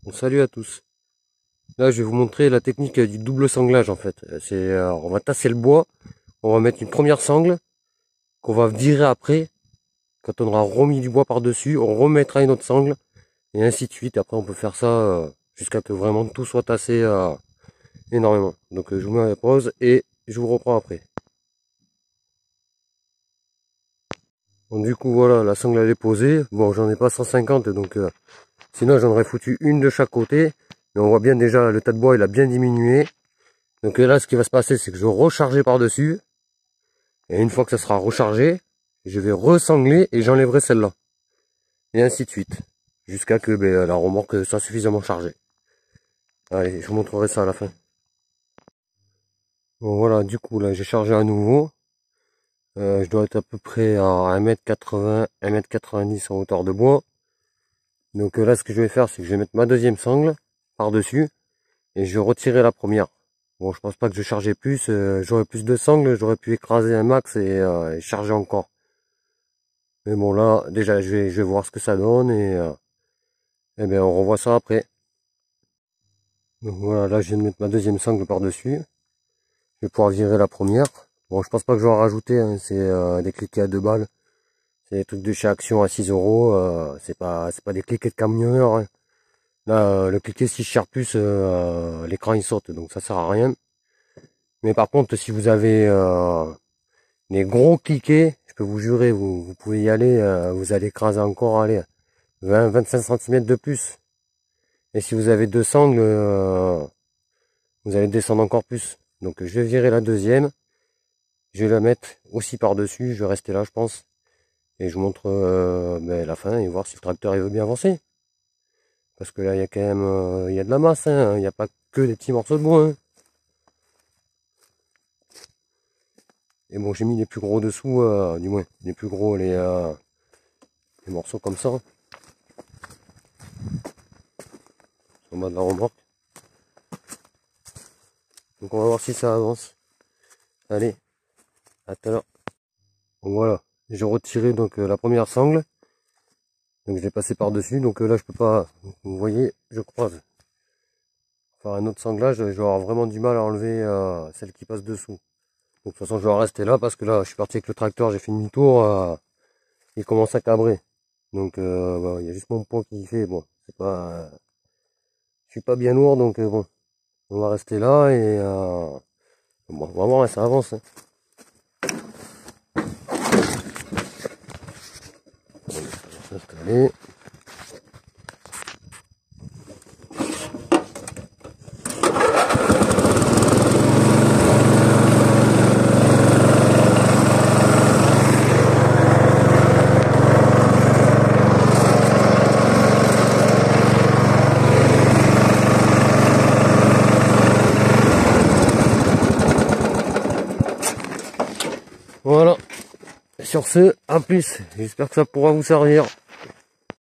Bon, salut à tous. Là, je vais vous montrer la technique du double sanglage en fait. On va tasser le bois, on va mettre une première sangle qu'on va virer après. Quand on aura remis du bois par-dessus, on remettra une autre sangle et ainsi de suite. Après, on peut faire ça jusqu'à que vraiment tout soit tassé énormément. Donc, je vous mets à la pause et je vous reprends après. Bon, du coup, voilà, la sangle elle est posée. Bon, j'en ai pas 150, donc sinon j'en aurais foutu une de chaque côté. Mais on voit bien déjà le tas de bois il a bien diminué. Donc là, ce qui va se passer, c'est que je vais recharger par-dessus. Et une fois que ça sera rechargé, je vais resangler et j'enlèverai celle-là. Et ainsi de suite. Jusqu'à que la remorque soit suffisamment chargée. Allez, je vous montrerai ça à la fin. Bon voilà, du coup là j'ai chargé à nouveau. Je dois être à peu près à 1m80, 1m90 en hauteur de bois. Donc là ce que je vais faire, c'est que je vais mettre ma deuxième sangle par-dessus. Et je vais retirer la première. Bon, je pense pas que je chargeais plus. J'aurais plus de sangles, j'aurais pu écraser un max et charger encore. Mais bon là, déjà je vais voir ce que ça donne et bien on revoit ça après. Donc voilà, là je viens de mettre ma deuxième sangle par-dessus. Je vais pouvoir virer la première. Bon, je pense pas que je vais en rajouter, hein. C'est des cliquets à 2 balles. C'est des trucs de chez Action à 6 euros. C'est pas des cliquets de camionneur, hein. Là, le cliquet si je cherche plus, l'écran il saute, donc ça sert à rien. Mais par contre, si vous avez les gros cliquets, je peux vous jurer, vous pouvez y aller, vous allez écraser encore, allez, 20-25 cm de plus. Et si vous avez deux sangles, vous allez descendre encore plus. Donc je vais virer la deuxième. Je vais la mettre aussi par-dessus. Je vais rester là, je pense. Et je vous montre la fin et voir si le tracteur il veut bien avancer. Parce que là, il y a quand même il y a de la masse. Hein. Il n'y a pas que des petits morceaux de bois. Hein. Et bon, j'ai mis les plus gros dessous, du moins. Les plus gros, les morceaux comme ça. En bas de la remorque. Donc on va voir si ça avance. Allez, à tout à l'heure. Bon, voilà, j'ai retiré donc la première sangle. Donc je l'ai passé par-dessus. Donc là je peux pas, vous voyez, je croise. Faire un autre sanglage, je vais avoir vraiment du mal à enlever celle qui passe dessous. Donc de toute façon je vais rester là parce que là je suis parti avec le tracteur, j'ai fait demi-tour, il commence à cabrer. Donc voilà, il y a juste mon poids qui fait, bon, c'est pas, je suis pas bien lourd donc bon, on va rester là et bon, on va voir, ça avance. Hein. On va s'installer. Voilà. Sur ce, à plus. J'espère que ça pourra vous servir.